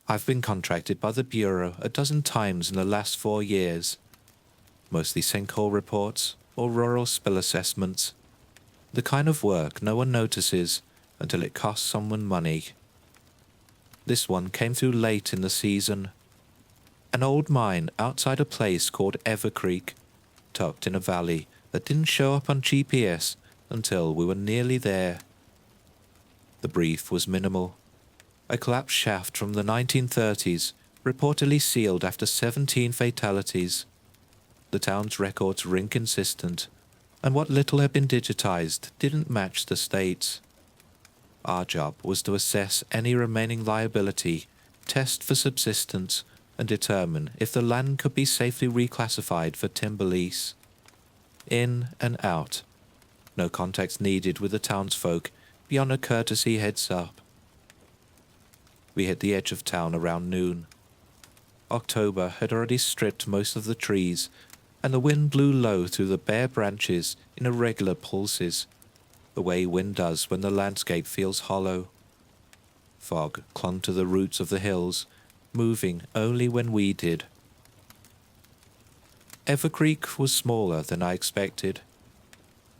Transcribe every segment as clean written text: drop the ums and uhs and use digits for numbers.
I've been contracted by the Bureau a dozen times in the last 4 years, mostly sinkhole reports or rural spill assessments, the kind of work no one notices until it costs someone money. This one came through late in the season. An old mine outside a place called Evercreek, tucked in a valley that didn't show up on GPS until we were nearly there. The brief was minimal. A collapsed shaft from the 1930s, reportedly sealed after 17 fatalities. The town's records were inconsistent, and what little had been digitized didn't match the state's. Our job was to assess any remaining liability, test for subsistence, and determine if the land could be safely reclassified for timber lease. In and out. No context needed with the townsfolk beyond a courtesy heads-up. We hit the edge of town around noon. October had already stripped most of the trees, and the wind blew low through the bare branches in irregular pulses, the way wind does when the landscape feels hollow. Fog clung to the roots of the hills, moving only when we did. Evercreek was smaller than I expected.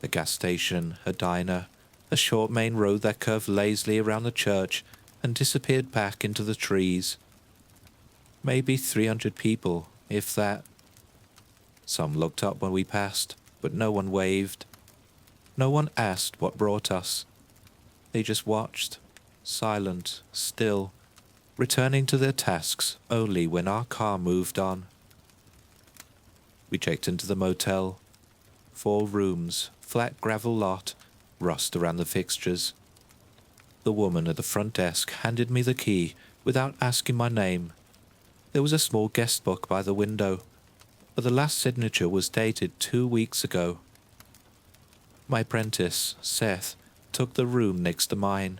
A gas station, a diner, a short main road that curved lazily around the church and disappeared back into the trees. Maybe 300 people, if that. Some looked up when we passed, but no one waved. No one asked what brought us. They just watched, silent, still, returning to their tasks only when our car moved on. We checked into the motel. 4 rooms, flat gravel lot, rust around the fixtures. The woman at the front desk handed me the key without asking my name. There was a small guest book by the window, but the last signature was dated 2 weeks ago. My apprentice, Seth, took the room next to mine.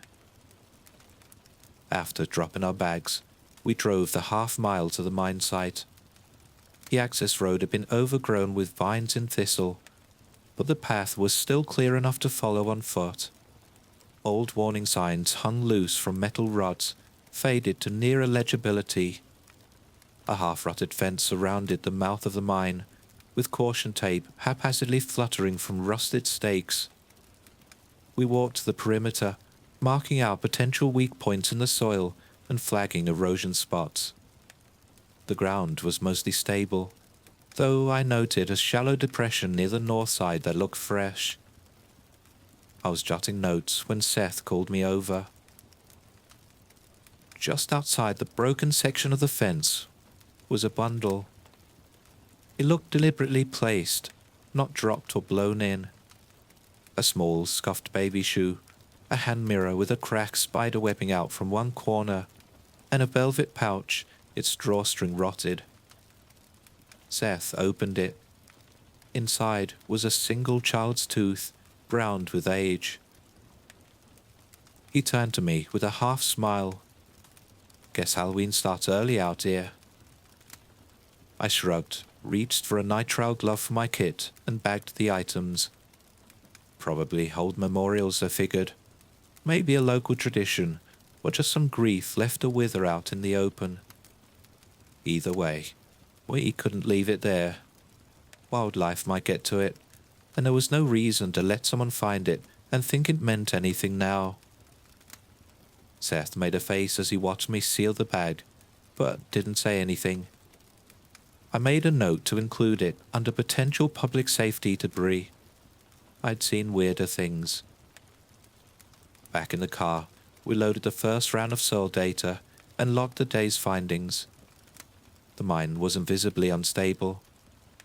After dropping our bags, we drove the half-mile to the mine site. The access road had been overgrown with vines and thistle, but the path was still clear enough to follow on foot. Old warning signs hung loose from metal rods, faded to near illegibility. A half-rotted fence surrounded the mouth of the mine, with caution tape haphazardly fluttering from rusted stakes. We walked the perimeter, marking out potential weak points in the soil and flagging erosion spots. The ground was mostly stable, though I noted a shallow depression near the north side that looked fresh. I was jotting notes when Seth called me over. Just outside the broken section of the fence was a bundle. It looked deliberately placed, not dropped or blown in. A small, scuffed baby shoe, a hand mirror with a cracked spider webbing out from one corner, and a velvet pouch, its drawstring rotted. Seth opened it. Inside was a single child's tooth, browned with age. He turned to me with a half smile. Guess Halloween starts early out here. I shrugged, reached for a nitrile glove for my kit, and bagged the items. Probably old memorials, I figured. Maybe a local tradition, or just some grief left to wither out in the open. Either way, we couldn't leave it there. Wildlife might get to it, and there was no reason to let someone find it and think it meant anything now. Seth made a face as he watched me seal the bag, but didn't say anything. I made a note to include it under potential public safety debris. I'd seen weirder things. Back in the car, we loaded the first round of soil data and logged the day's findings. The mine wasn't visibly unstable,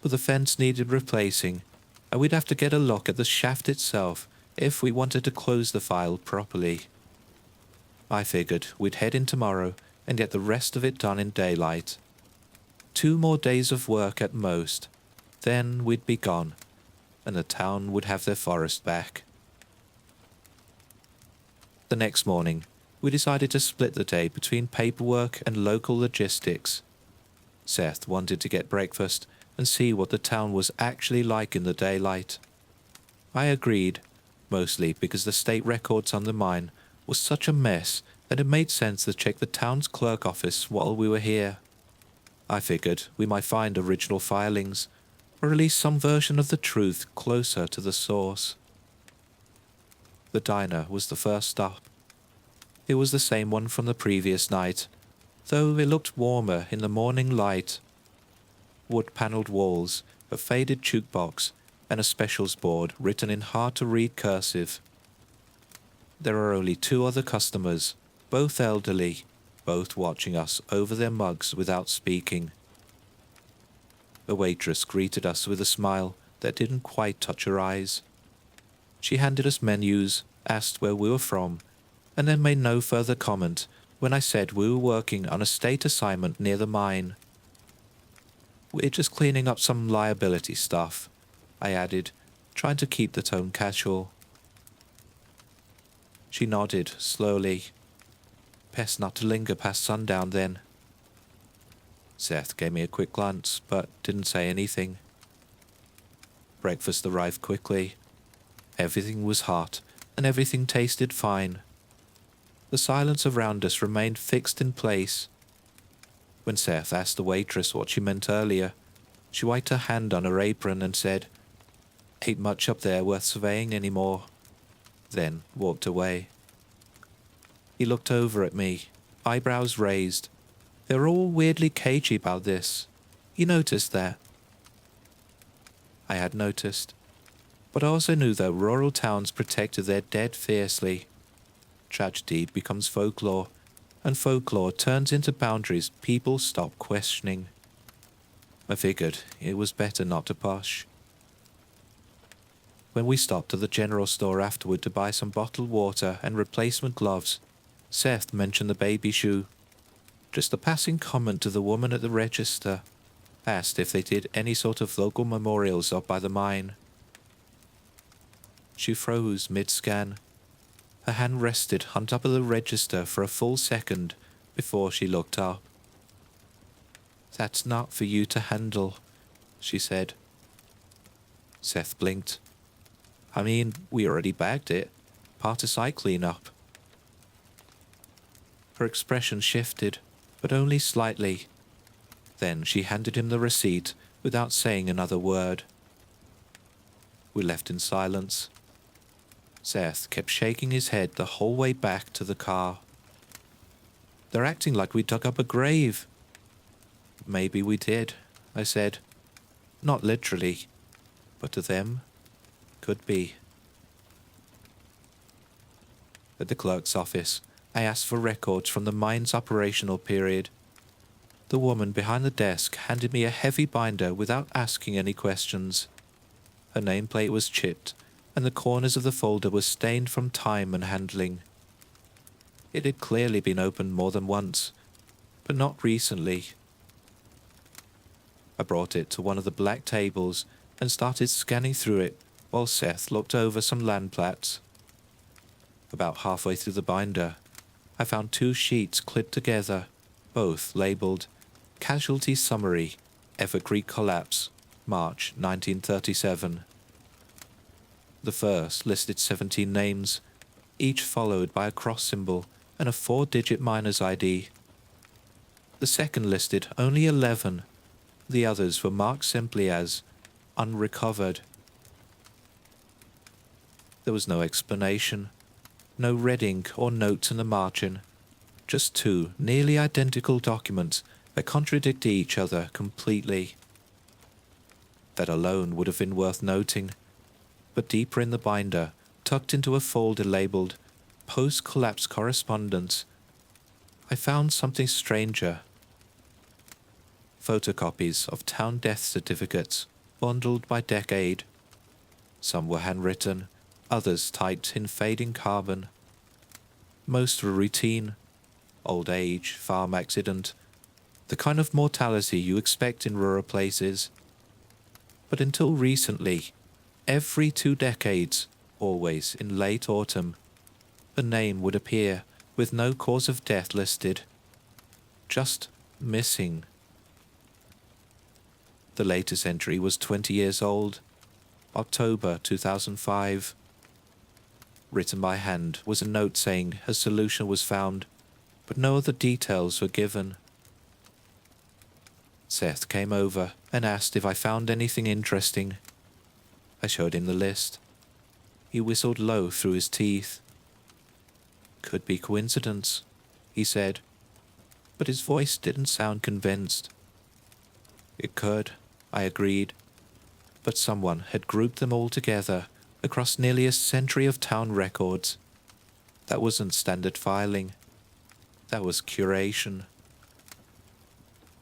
but the fence needed replacing, and we'd have to get a look at the shaft itself if we wanted to close the file properly. I figured we'd head in tomorrow and get the rest of it done in daylight. 2 more days of work at most, then we'd be gone, and the town would have their forest back. The next morning, we decided to split the day between paperwork and local logistics. Seth wanted to get breakfast and see what the town was actually like in the daylight. I agreed, mostly because the state records on the mine was such a mess and it made sense to check the town's clerk office while we were here. I figured we might find original filings, or at least some version of the truth closer to the source. The diner was the first stop. It was the same one from the previous night, though it looked warmer in the morning light. Wood-panelled walls, a faded jukebox, and a specials board written in hard-to-read cursive. There are only 2 other customers, both elderly, both watching us over their mugs without speaking. A waitress greeted us with a smile that didn't quite touch her eyes. She handed us menus, asked where we were from, and then made no further comment when I said we were working on a state assignment near the mine. "We're just cleaning up some liability stuff," I added, trying to keep the tone casual. She nodded slowly. "Best not to linger past sundown then." Seth gave me a quick glance, but didn't say anything. Breakfast arrived quickly. Everything was hot, and everything tasted fine. The silence around us remained fixed in place. When Seth asked the waitress what she meant earlier, she wiped her hand on her apron and said, "Ain't much up there worth surveying anymore," then walked away. He looked over at me, eyebrows raised. They were all weirdly cagey about this. You noticed that? I had noticed, but I also knew that rural towns protected their dead fiercely. Tragedy becomes folklore, and folklore turns into boundaries people stop questioning. I figured it was better not to push. When we stopped at the general store afterward to buy some bottled water and replacement gloves, Seth mentioned the baby shoe. Just a passing comment to the woman at the register. Asked if they did any sort of local memorials up by the mine. She froze mid-scan. Her hand rested on top of the register for a full second before she looked up. "That's not for you to handle," she said. Seth blinked. "I mean, we already bagged it. Part of site cleanup." Her expression shifted, but only slightly. Then she handed him the receipt without saying another word. We left in silence. Seth kept shaking his head the whole way back to the car. "They're acting like we dug up a grave." "Maybe we did," I said. "Not literally, but to them, could be." At the clerk's office, I asked for records from the mine's operational period. The woman behind the desk handed me a heavy binder without asking any questions. Her nameplate was chipped, and the corners of the folder were stained from time and handling. It had clearly been opened more than once, but not recently. I brought it to one of the black tables and started scanning through it while Seth looked over some land plats. About halfway through the binder, I found 2 sheets clipped together, both labelled Casualty Summary, Evergreen Collapse, March 1937. The first listed 17 names, each followed by a cross symbol and a 4-digit miner's ID. The second listed only 11. The others were marked simply as unrecovered. There was no explanation, no red ink or notes in the margin, just 2 nearly identical documents that contradicted each other completely. That alone would have been worth noting, but deeper in the binder, tucked into a folder labelled Post-Collapse Correspondence, I found something stranger. Photocopies of town death certificates, bundled by decade. Some were handwritten, others typed in fading carbon. Most were routine: old age, farm accident, the kind of mortality you expect in rural places. But until recently, every 2 decades, always in late autumn, a name would appear with no cause of death listed. Just missing. The latest entry was 20 years old, October 2005. Written by hand was a note saying a solution was found but no other details were given. Seth came over and asked if I found anything interesting. I showed him the list. He whistled low through his teeth. Could be coincidence, he said, but his voice didn't sound convinced. It could, I agreed, but someone had grouped them all together across nearly a century of town records. That wasn't standard filing. That was curation.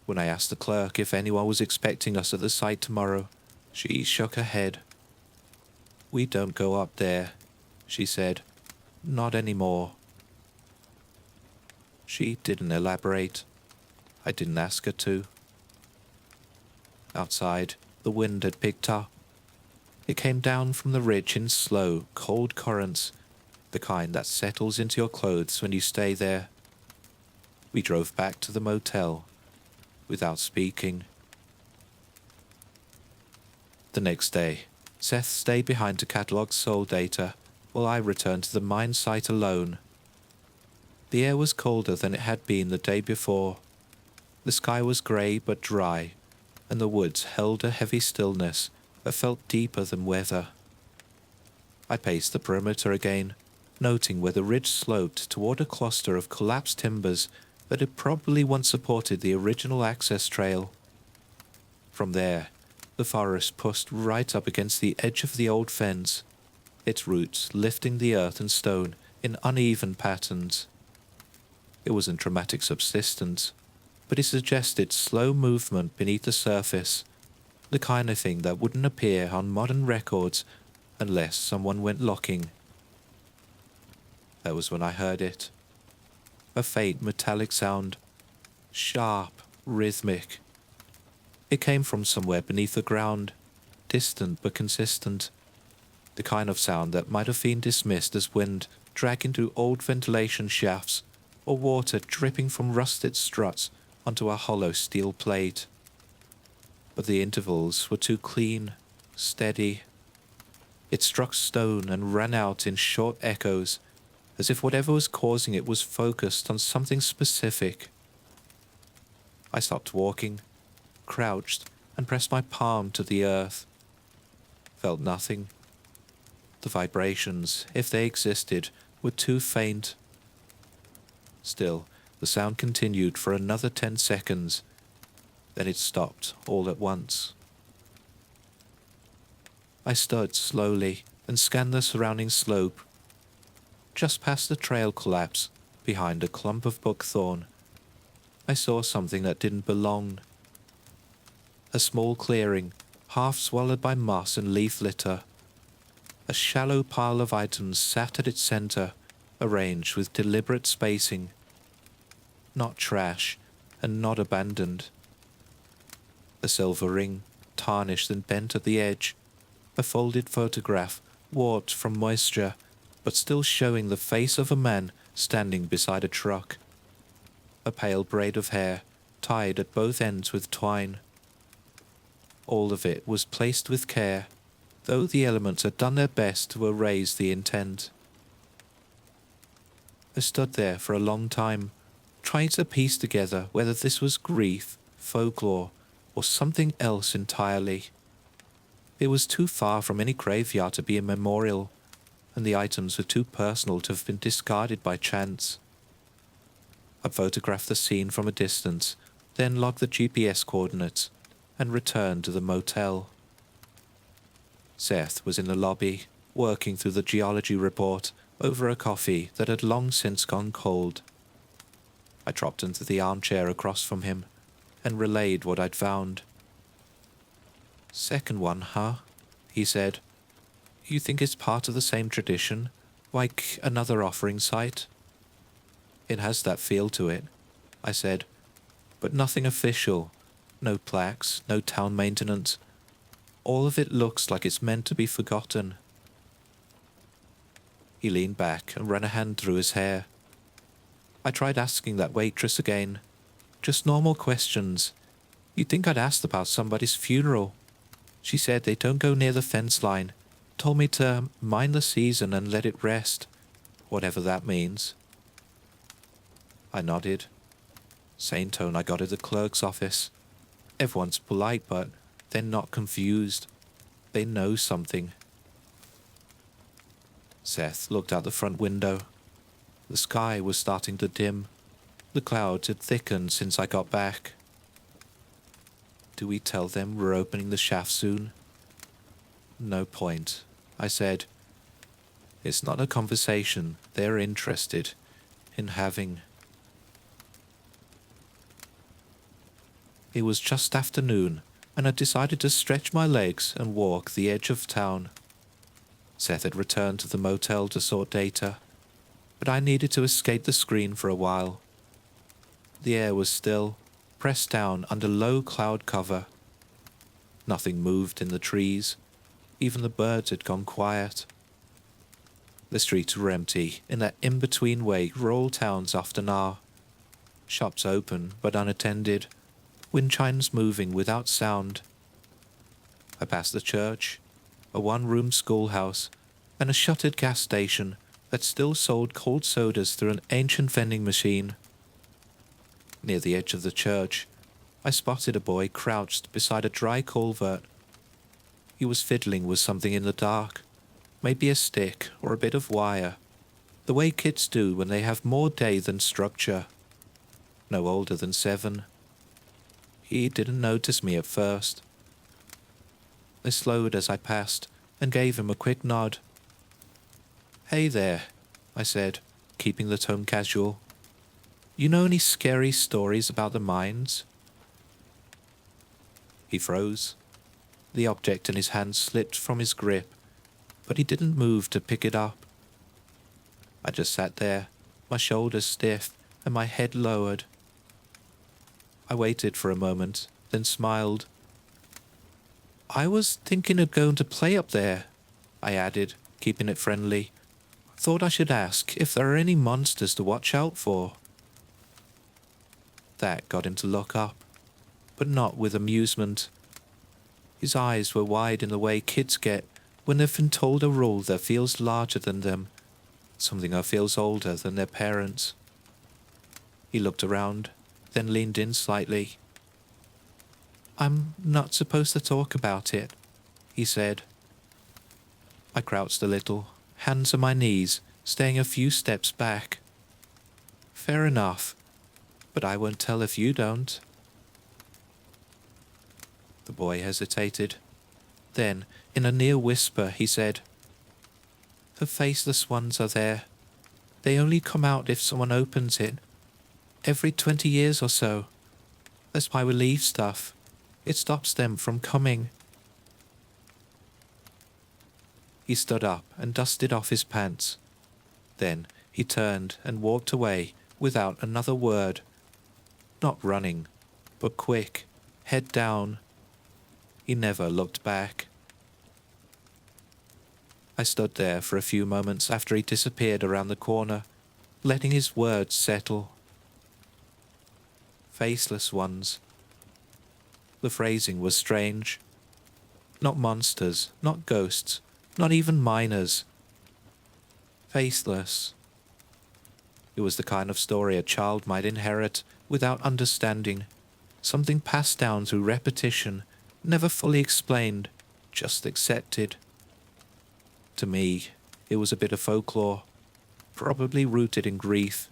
When I asked the clerk if anyone was expecting us at the site tomorrow, she shook her head. "We don't go up there," she said. "Not anymore." She didn't elaborate. I didn't ask her to. Outside, the wind had picked up. It came down from the ridge in slow, cold currents, the kind that settles into your clothes when you stay there. We drove back to the motel without speaking. The next day, Seth stayed behind to catalogue soil data while I returned to the mine site alone. The air was colder than it had been the day before. The sky was grey but dry, and the woods held a heavy stillness that felt deeper than weather. I paced the perimeter again, noting where the ridge sloped toward a cluster of collapsed timbers that had probably once supported the original access trail. From there, the forest pushed right up against the edge of the old fence, its roots lifting the earth and stone in uneven patterns. It wasn't dramatic subsistence, but it suggested slow movement beneath the surface, the kind of thing that wouldn't appear on modern records unless someone went locking. That was when I heard it. A faint metallic sound, sharp, rhythmic. It came from somewhere beneath the ground, distant but consistent. The kind of sound that might have been dismissed as wind dragging through old ventilation shafts or water dripping from rusted struts onto a hollow steel plate. But the intervals were too clean, steady. It struck stone and ran out in short echoes, as if whatever was causing it was focused on something specific. I stopped walking, crouched, and pressed my palm to the earth. Felt nothing. The vibrations, if they existed, were too faint. Still, the sound continued for another 10 seconds. Then it stopped all at once. I stood slowly and scanned the surrounding slope. Just past the trail collapse, behind a clump of buckthorn, I saw something that didn't belong. A small clearing, half swallowed by moss and leaf litter. A shallow pile of items sat at its center, arranged with deliberate spacing. Not trash, and not abandoned. A silver ring, tarnished and bent at the edge. A folded photograph, warped from moisture, but still showing the face of a man standing beside a truck. A pale braid of hair, tied at both ends with twine. All of it was placed with care, though the elements had done their best to erase the intent. I stood there for a long time, trying to piece together whether this was grief, folklore, or something else entirely. It was too far from any graveyard to be a memorial, and the items were too personal to have been discarded by chance. I photographed the scene from a distance, then logged the GPS coordinates, and returned to the motel. Seth was in the lobby, working through the geology report over a coffee that had long since gone cold. I dropped into the armchair across from him, and relayed what I'd found. "Second one, huh?" he said. "You think it's part of the same tradition, like another offering site?" "It has that feel to it," I said, "but nothing official. No plaques, no town maintenance. All of it looks like it's meant to be forgotten." He leaned back and ran a hand through his hair. I tried asking that waitress again. Just normal questions. You'd think I'd asked about somebody's funeral. She said they don't go near the fence line. Told me to mind the season and let it rest, whatever that means. I I nodded. Same tone I got at the clerk's office. Everyone's polite, but they're not confused. They know something. Seth looked out the front window. The sky was starting to dim. The clouds had thickened since I got back. Do we tell them we're opening the shaft soon? No point, I said. It's not a conversation they're interested in having. It was just afternoon, and I decided to stretch my legs and walk the edge of town. Seth had returned to the motel to sort data, but I needed to escape the screen for a while. The air was still, pressed down under low cloud cover. Nothing moved in the trees. Even the birds had gone quiet. The streets were empty in that in-between way rural towns often are. Shops open but unattended, wind chimes moving without sound. I passed the church, a one-room schoolhouse, and a shuttered gas station that still sold cold sodas through an ancient vending machine. Near the edge of the church, I spotted a boy crouched beside a dry culvert. He was fiddling with something in the dark, maybe a stick or a bit of wire, the way kids do when they have more day than structure. No older than 7. He didn't notice me at first. I slowed as I passed and gave him a quick nod. "Hey there," I said, keeping the tone casual. "You know any scary stories about the mines?" He froze. The object in his hand slipped from his grip, but he didn't move to pick it up. I just sat there, my shoulders stiff and my head lowered. I waited for a moment, then smiled. "I was thinking of going to play up there," I added, keeping it friendly. "Thought I should ask if there are any monsters to watch out for." That got him to look up, but not with amusement. His eyes were wide in the way kids get when they've been told a rule that feels larger than them, something that feels older than their parents. He looked around, then leaned in slightly. "I'm not supposed to talk about it," he said. I crouched a little, hands on my knees, staying a few steps back. "Fair enough, but I won't tell if you don't." The boy hesitated. Then, in a near whisper, he said, "The faceless ones are there. They only come out if someone opens it. Every 20 years or so. That's why we leave stuff. It stops them from coming." He stood up and dusted off his pants. Then he turned and walked away without another word. Not running, but quick, head down. He never looked back. I stood there for a few moments after he disappeared around the corner, letting his words settle. Faceless ones. The phrasing was strange. Not monsters, not ghosts, not even miners. Faceless. It was the kind of story a child might inherit without understanding, something passed down through repetition, never fully explained, just accepted. To me, it was a bit of folklore, probably rooted in grief,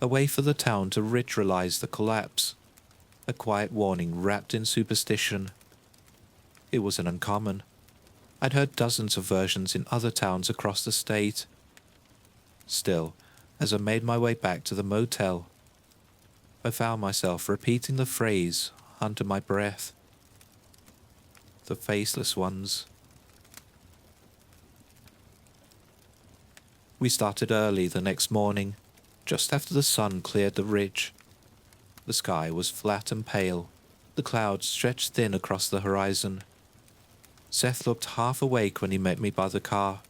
a way for the town to ritualize the collapse, a quiet warning wrapped in superstition. It wasn't uncommon. I'd heard dozens of versions in other towns across the state. Still, as I made my way back to the motel, I found myself repeating the phrase under my breath. The faceless ones. We started early the next morning, just after the sun cleared the ridge. The sky was flat and pale, the clouds stretched thin across the horizon. Seth looked half awake when he met me by the car,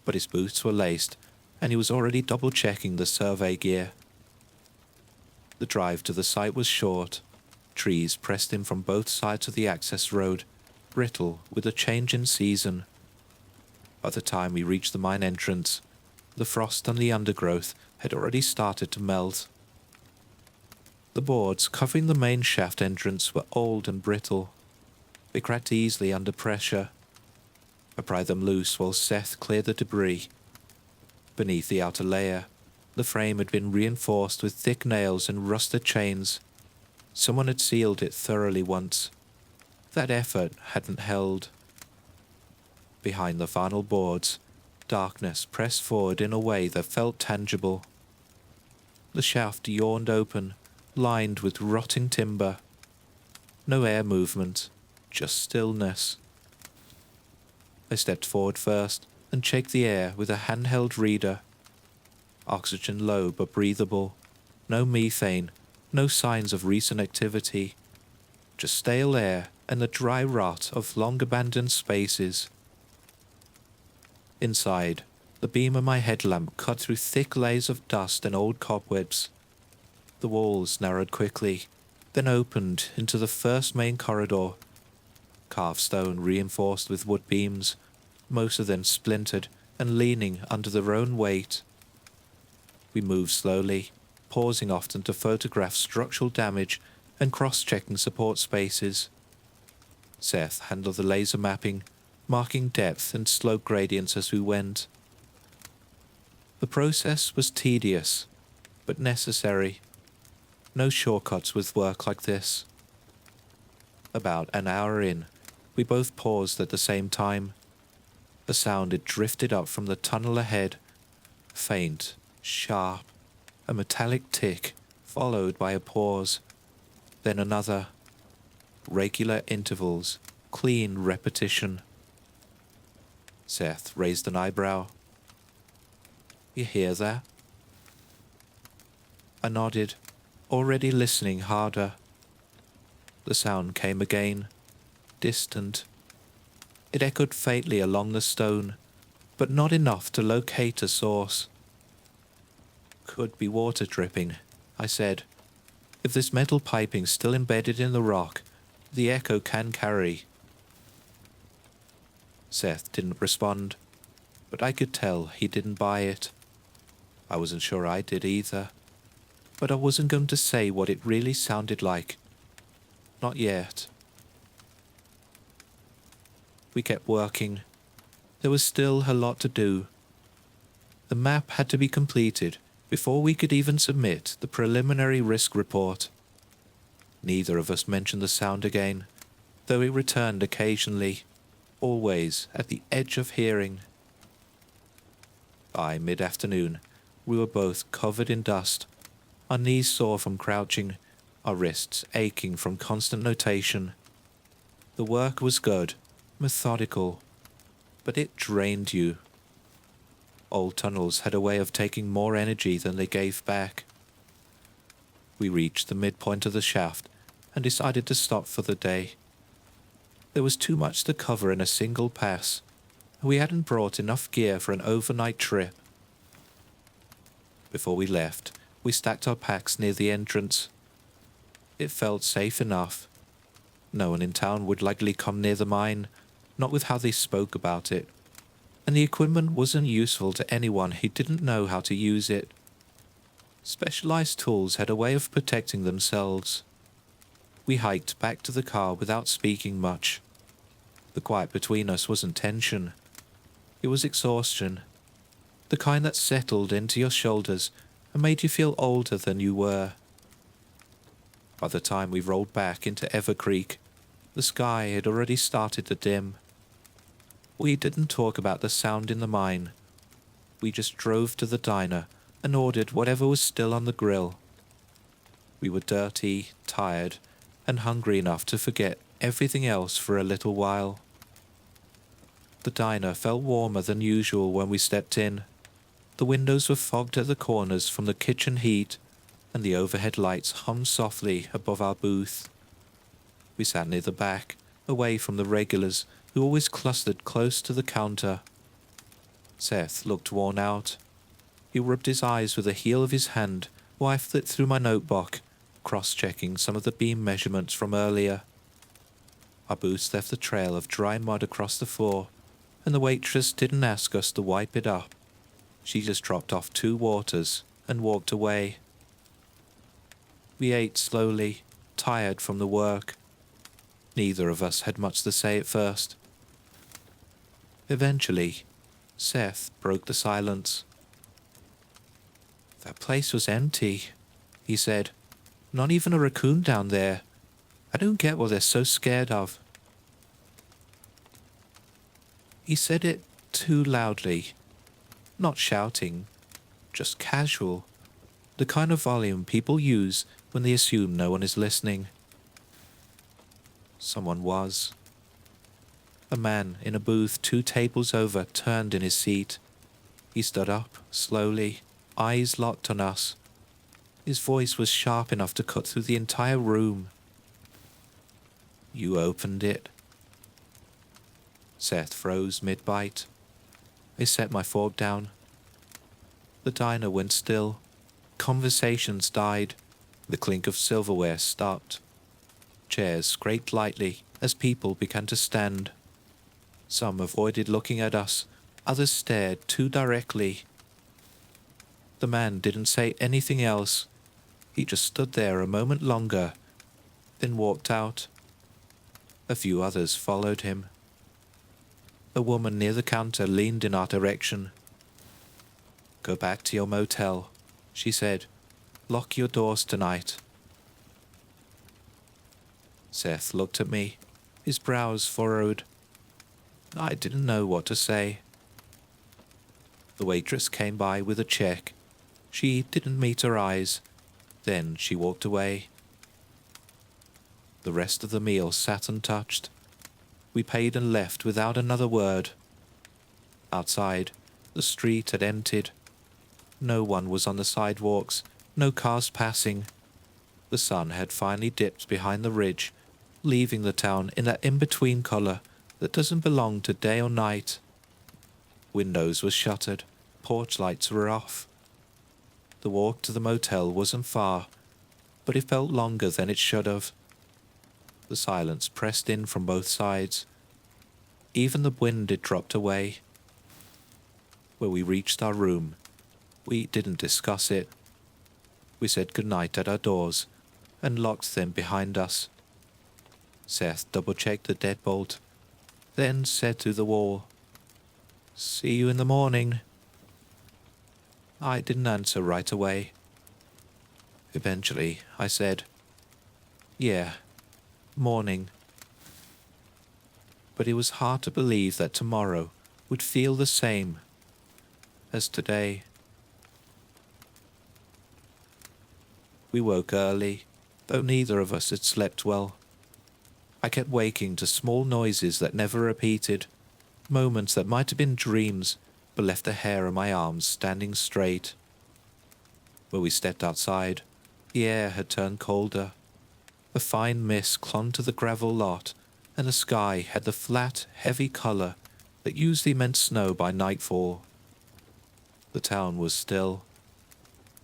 but his boots were laced, and he was already double-checking the survey gear. The drive to the site was short. Trees pressed in from both sides of the access road, brittle with a change in season. By the time we reached the mine entrance, the frost on the undergrowth had already started to melt. The boards covering the main shaft entrance were old and brittle. They cracked easily under pressure. I pried them loose while Seth cleared the debris. Beneath the outer layer, the frame had been reinforced with thick nails and rusted chains. Someone had sealed it thoroughly once. That effort hadn't held. Behind the final boards, darkness pressed forward in a way that felt tangible. The shaft yawned open, lined with rotting timber. No air movement, just stillness. I stepped forward first and checked the air with a handheld reader. Oxygen low but breathable. No methane, no signs of recent activity. Just stale air and the dry rot of long-abandoned spaces. Inside, the beam of my headlamp cut through thick layers of dust and old cobwebs. The walls narrowed quickly, then opened into the first main corridor. Carved stone reinforced with wood beams, most of them splintered and leaning under their own weight. We moved slowly, pausing often to photograph structural damage and cross-checking support spaces. Seth handled the laser mapping, marking depth and slope gradients as we went. The process was tedious, but necessary. No shortcuts with work like this. About an hour in, we both paused at the same time. A sound had drifted up from the tunnel ahead, faint, sharp, a metallic tick, followed by a pause, then another. Regular intervals, clean repetition. Seth raised an eyebrow. "You hear that?" I nodded, already listening harder. The sound came again, distant. It echoed faintly along the stone, but not enough to locate a source. "Could be water dripping," I said. "If this metal piping's still embedded in the rock, the echo can carry." Seth didn't respond, but I could tell he didn't buy it. I wasn't sure I did either, but I wasn't going to say what it really sounded like. Not yet. We kept working. There was still a lot to do. The map had to be completed before we could even submit the preliminary risk report. Neither of us mentioned the sound again, though it returned occasionally, always at the edge of hearing. By mid-afternoon, we were both covered in dust, our knees sore from crouching, our wrists aching from constant notation. The work was good, methodical, but it drained you. Old tunnels had a way of taking more energy than they gave back. We reached the midpoint of the shaft and decided to stop for the day. There was too much to cover in a single pass, and we hadn't brought enough gear for an overnight trip. Before we left, we stacked our packs near the entrance. It felt safe enough. No one in town would likely come near the mine, not with how they spoke about it, and the equipment wasn't useful to anyone who didn't know how to use it. Specialized tools had a way of protecting themselves. We hiked back to the car without speaking much. The quiet between us wasn't tension. It was exhaustion. The kind that settled into your shoulders and made you feel older than you were. By the time we rolled back into Evercreek, the sky had already started to dim. We didn't talk about the sound in the mine. We just drove to the diner and ordered whatever was still on the grill. We were dirty, tired, and hungry enough to forget everything else for a little while. The diner felt warmer than usual when we stepped in. The windows were fogged at the corners from the kitchen heat, and the overhead lights hummed softly above our booth. We sat near the back, away from the regulars who always clustered close to the counter. Seth looked worn out. He rubbed his eyes with the heel of his hand while I flipped through my notebook, cross-checking some of the beam measurements from earlier. Our boots left a trail of dry mud across the floor, and the waitress didn't ask us to wipe it up. She just dropped off 2 waters and walked away. We ate slowly, tired from the work. Neither of us had much to say at first. Eventually, Seth broke the silence. "That place was empty," he said. "Not even a raccoon down there. I don't get what they're so scared of." He said it too loudly, not shouting, just casual, the kind of volume people use when they assume no one is listening. Someone was. A man in a booth 2 tables over turned in his seat. He stood up, slowly, eyes locked on us. His voice was sharp enough to cut through the entire room. "You opened it." Seth froze mid-bite. I set my fork down. The diner went still. Conversations died. The clink of silverware stopped. Chairs scraped lightly as people began to stand. Some avoided looking at us. Others stared too directly. The man didn't say anything else. He just stood there a moment longer, then walked out. A few others followed him. A woman near the counter leaned in our direction. "Go back to your motel," she said. "Lock your doors tonight." Seth looked at me, his brows furrowed. I didn't know what to say. The waitress came by with a check. She didn't meet her eyes. Then she walked away. The rest of the meal sat untouched. We paid and left without another word. Outside, the street had emptied. No one was on the sidewalks, no cars passing. The sun had finally dipped behind the ridge, leaving the town in that in-between color that doesn't belong to day or night. Windows were shuttered, porch lights were off. The walk to the motel wasn't far, but it felt longer than it should have. The silence pressed in from both sides. Even the wind had dropped away. When we reached our room, we didn't discuss it. We said goodnight at our doors and locked them behind us. Seth double-checked the deadbolt, then said through the wall, "See you in the morning." I didn't answer right away. Eventually, I said, "Yeah, morning." But it was hard to believe that tomorrow would feel the same as today. We woke early, though neither of us had slept well. I kept waking to small noises that never repeated, moments that might have been dreams but left the hair on my arms standing straight. When we stepped outside, the air had turned colder. A fine mist clung to the gravel lot, and the sky had the flat, heavy color that usually meant snow by nightfall. The town was still.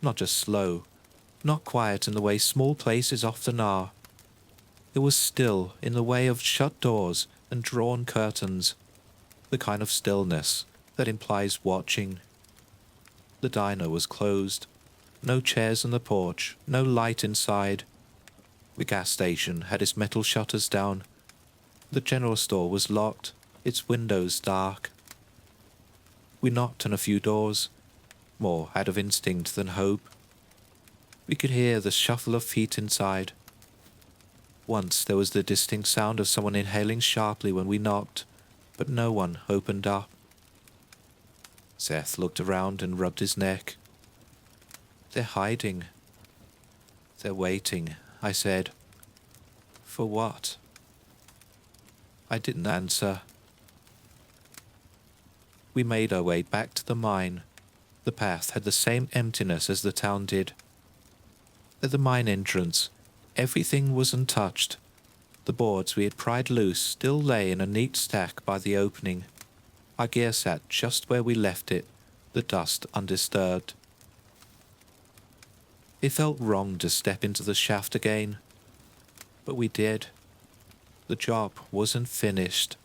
Not just slow, not quiet in the way small places often are. It was still in the way of shut doors and drawn curtains, the kind of stillness that implies watching. The diner was closed. No chairs on the porch, no light inside. The gas station had its metal shutters down. The general store was locked, its windows dark. We knocked on a few doors, more out of instinct than hope. We could hear the shuffle of feet inside. Once there was the distinct sound of someone inhaling sharply when we knocked, but no one opened up. Seth looked around and rubbed his neck. "They're hiding." "They're waiting," I said. "For what?" I didn't answer. We made our way back to the mine. The path had the same emptiness as the town did. At the mine entrance, everything was untouched. The boards we had pried loose still lay in a neat stack by the opening. Our gear sat just where we left it, the dust undisturbed. It felt wrong to step into the shaft again, but we did. The job wasn't finished.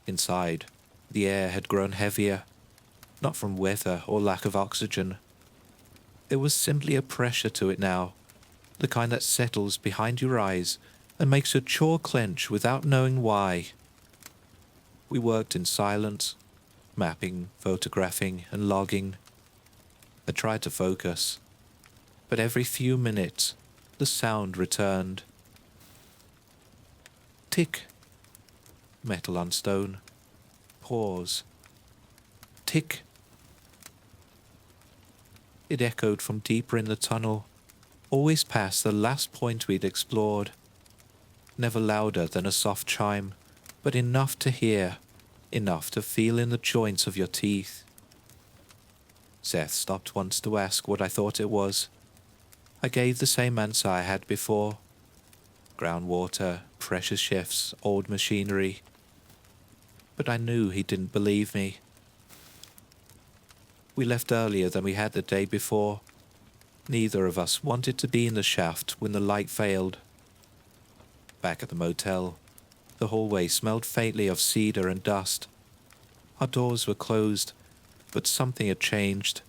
Inside, the air had grown heavier, not from weather or lack of oxygen. There was simply a pressure to it now, the kind that settles behind your eyes and makes your jaw clench without knowing why. We worked in silence, mapping, photographing, and logging. I tried to focus, but every few minutes, the sound returned. Tick. Metal on stone. Pause. Tick. It echoed from deeper in the tunnel, always past the last point we'd explored. Never louder than a soft chime, but enough to hear, enough to feel in the joints of your teeth. Seth stopped once to ask what I thought it was. I gave the same answer I had before. Groundwater, pressure shifts, old machinery. But I knew he didn't believe me. We left earlier than we had the day before. Neither of us wanted to be in the shaft when the light failed. Back at the motel, the hallway smelled faintly of cedar and dust. Our doors were closed, but something had changed.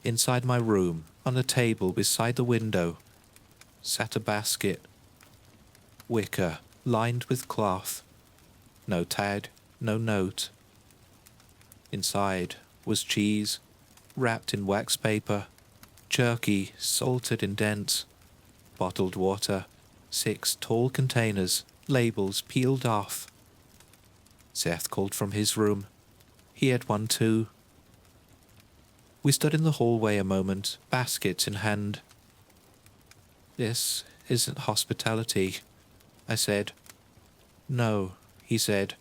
Inside my room, on a table beside the window, sat a basket. Wicker, lined with cloth. No tag, no note. Inside was cheese, wrapped in wax paper, jerky salted in dents, bottled water, 6 tall containers, labels peeled off. Seth called from his room. He had one too. We stood in the hallway a moment, baskets in hand. "This isn't hospitality," I said. "No," he said.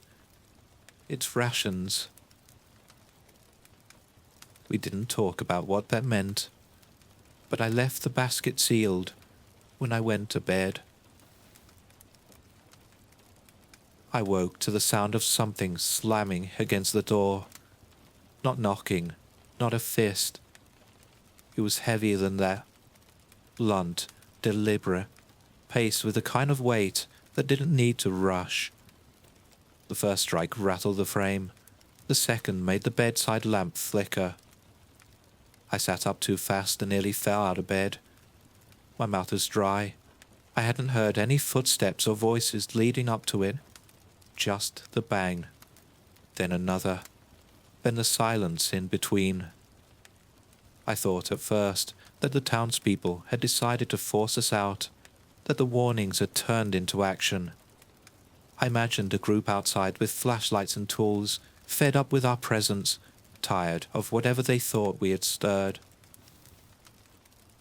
"It's rations." We didn't talk about what that meant, but I left the basket sealed when I went to bed. I woke to the sound of something slamming against the door. Not knocking, not a fist. It was heavier than that. Blunt, deliberate, paced with a kind of weight that didn't need to rush. The first strike rattled the frame. The second made the bedside lamp flicker. I sat up too fast and nearly fell out of bed. My mouth was dry. I hadn't heard any footsteps or voices leading up to it. Just the bang. Then another. Then the silence in between. I thought at first that the townspeople had decided to force us out, that the warnings had turned into action. I imagined a group outside with flashlights and tools, fed up with our presence, tired of whatever they thought we had stirred.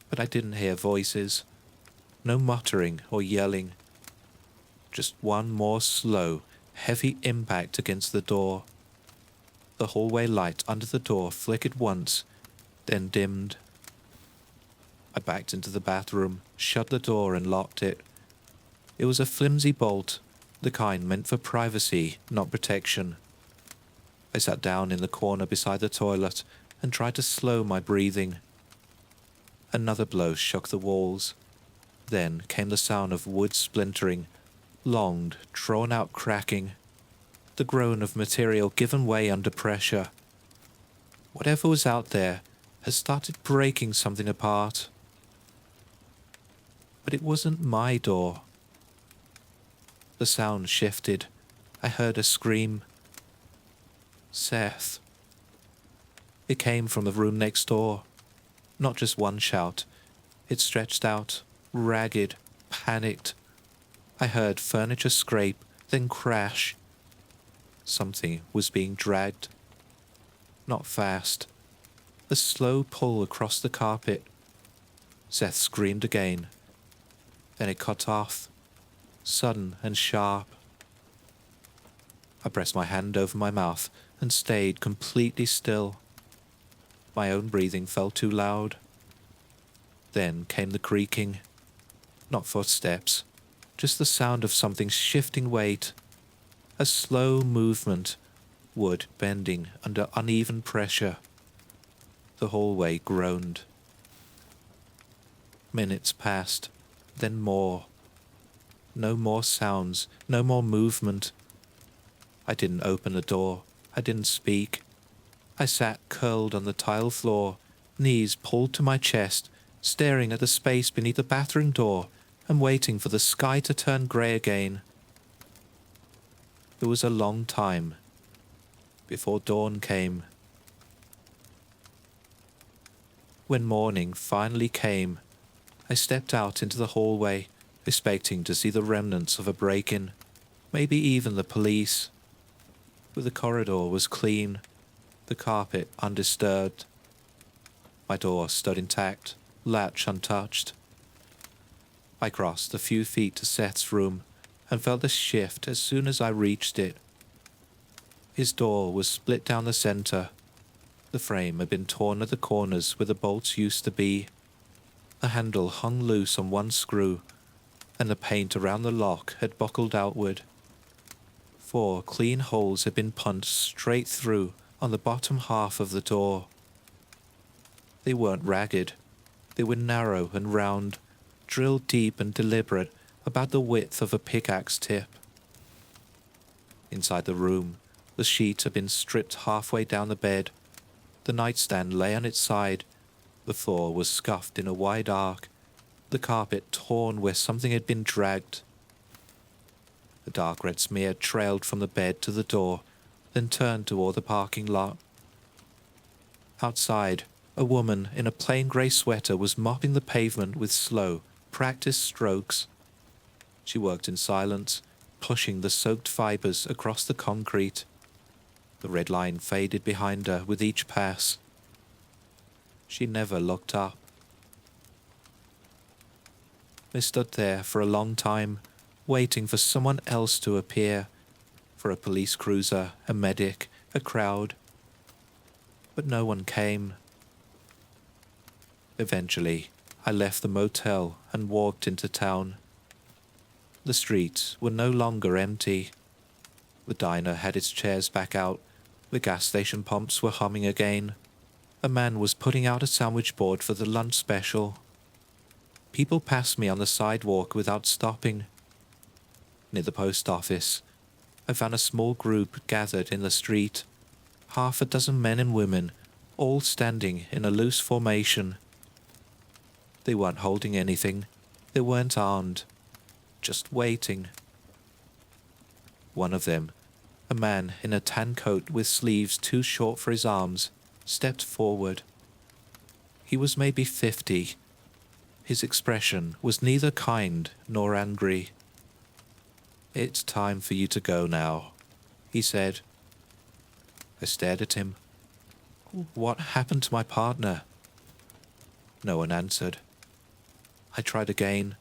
But I didn't hear voices. No muttering or yelling. Just one more slow, heavy impact against the door. The hallway light under the door flickered once, then dimmed. I backed into the bathroom, shut the door and locked it. It was a flimsy bolt, the kind meant for privacy, not protection. I sat down in the corner beside the toilet and tried to slow my breathing. Another blow shook the walls. Then came the sound of wood splintering, longed, drawn-out cracking, the groan of material given way under pressure. Whatever was out there had started breaking something apart. But it wasn't my door. The sound shifted. I heard a scream. Seth. It came from the room next door. Not just one shout. It stretched out, ragged, panicked. I heard furniture scrape, then crash. Something was being dragged. Not fast. A slow pull across the carpet. Seth screamed again. Then it cut off, sudden and sharp. I pressed my hand over my mouth and stayed completely still. My own breathing felt too loud. Then came the creaking. Not footsteps, just the sound of something shifting weight. A slow movement, wood bending under uneven pressure. The hallway groaned. Minutes passed, then more. No more sounds, no more movement. I didn't open the door. I didn't speak. I sat curled on the tile floor, knees pulled to my chest, staring at the space beneath the bathroom door and waiting for the sky to turn grey again. It was a long time before dawn came. When morning finally came, I stepped out into the hallway, expecting to see the remnants of a break-in, maybe even the police. But the corridor was clean, the carpet undisturbed. My door stood intact, latch untouched. I crossed a few feet to Seth's room and felt a shift as soon as I reached it. His door was split down the center. The frame had been torn at the corners where the bolts used to be. The handle hung loose on one screw, and the paint around the lock had buckled outward. 4 clean holes had been punched straight through on the bottom half of the door. They weren't ragged. They were narrow and round, drilled deep and deliberate, about the width of a pickaxe tip. Inside the room, the sheets had been stripped halfway down the bed. The nightstand lay on its side. The floor was scuffed in a wide arc, the carpet torn where something had been dragged. A dark red smear trailed from the bed to the door, then turned toward the parking lot. Outside, a woman in a plain grey sweater was mopping the pavement with slow, practiced strokes. She worked in silence, pushing the soaked fibers across the concrete. The red line faded behind her with each pass. She never looked up. I stood there for a long time, waiting for someone else to appear, for a police cruiser, a medic, a crowd. But no one came. Eventually, I left the motel and walked into town. The streets were no longer empty. The diner had its chairs back out. The gas station pumps were humming again. A man was putting out a sandwich board for the lunch special. People passed me on the sidewalk without stopping. Near the post office, I found a small group gathered in the street. 6 men and women, all standing in a loose formation. They weren't holding anything. They weren't armed. Just waiting. One of them, a man in a tan coat with sleeves too short for his arms, stepped forward. He was maybe 50. His expression was neither kind nor angry. "It's time for you to go now," he said. I stared at him. "What happened to my partner?" No one answered. I tried again.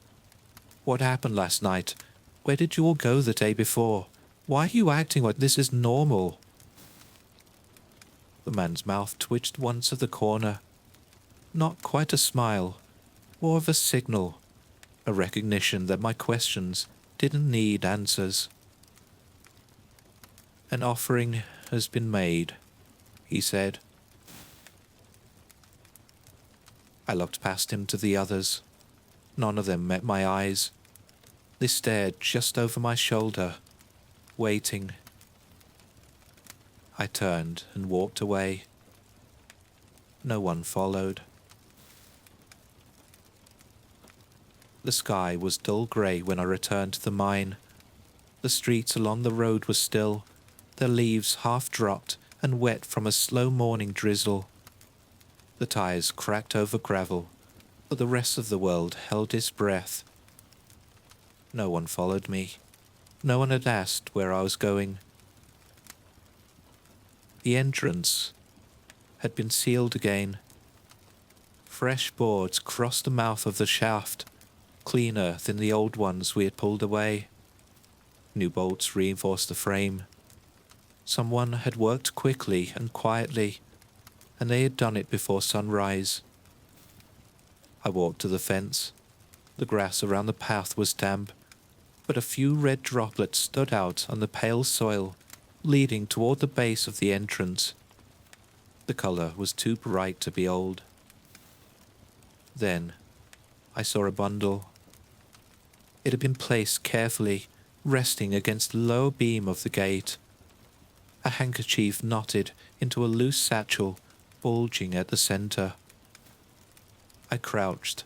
"What happened last night? Where did you all go the day before? Why are you acting like this is normal?" The man's mouth twitched once at the corner. Not quite a smile, more of a signal, a recognition that my questions didn't need answers. "An offering has been made," he said. I looked past him to the others. None of them met my eyes. They stared just over my shoulder, waiting. I turned and walked away. No one followed. The sky was dull grey when I returned to the mine. The streets along the road were still, their leaves half dropped and wet from a slow morning drizzle. The tires cracked over gravel, but the rest of the world held its breath. No one followed me. No one had asked where I was going. The entrance had been sealed again. Fresh boards crossed the mouth of the shaft, cleaner than the old ones we had pulled away. New bolts reinforced the frame. Someone had worked quickly and quietly, and they had done it before sunrise. I walked to the fence. The grass around the path was damp, but a few red droplets stood out on the pale soil, leading toward the base of the entrance. The color was too bright to be old. Then I saw a bundle. It had been placed carefully, resting against the lower beam of the gate. A handkerchief knotted into a loose satchel, bulging at the center. I crouched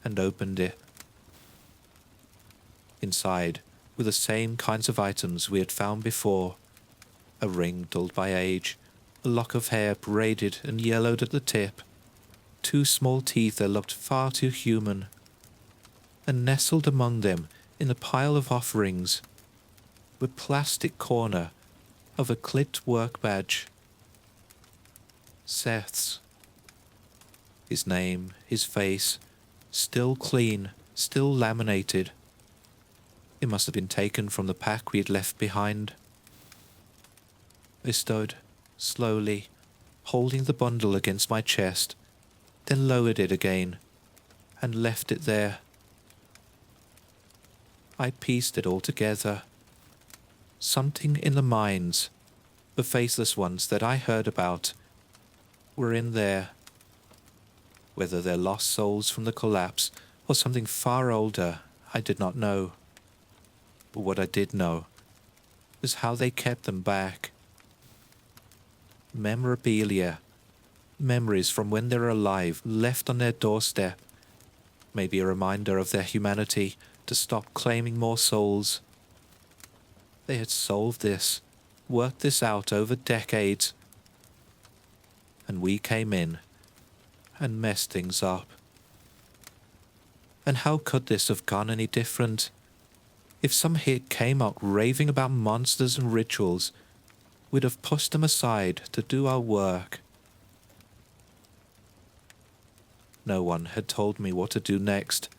and opened it. Inside were the same kinds of items we had found before. A ring dulled by age, a lock of hair braided and yellowed at the tip, two small teeth that looked far too human, and nestled among them in a pile of offerings, the plastic corner of a clipped work badge. Seth's. His name, his face, still clean, still laminated. It must have been taken from the pack we had left behind. I stood, slowly, holding the bundle against my chest, then lowered it again, and left it there. I pieced it all together. Something in the minds, the faceless ones that I heard about, were in there. Whether they're lost souls from the collapse or something far older, I did not know. But what I did know was how they kept them back. Memorabilia, memories from when they were alive, left on their doorstep, maybe a reminder of their humanity to stop claiming more souls. They had solved this, worked this out over decades, and we came in and messed things up. And how could this have gone any different? If some hit came out raving about monsters and rituals, we'd have pushed them aside to do our work. No one had told me what to do next.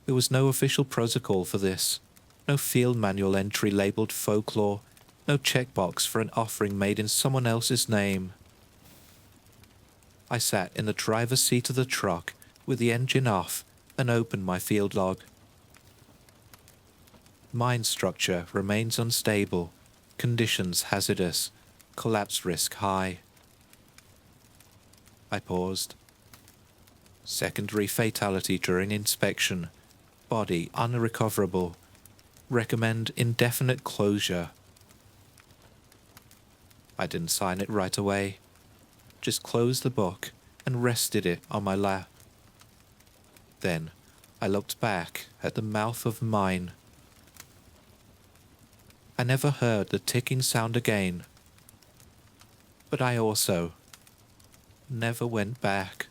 There was no official protocol for this, no field manual entry labelled folklore, no checkbox for an offering made in someone else's name. I sat in the driver's seat of the truck with the engine off and opened my field log. Mine structure remains unstable, conditions hazardous, collapse risk high. I paused. Secondary fatality during inspection, body unrecoverable, recommend indefinite closure. I didn't sign it right away, just closed the book and rested it on my lap. Then I looked back at the mouth of mine. I never heard the ticking sound again, but I also never went back.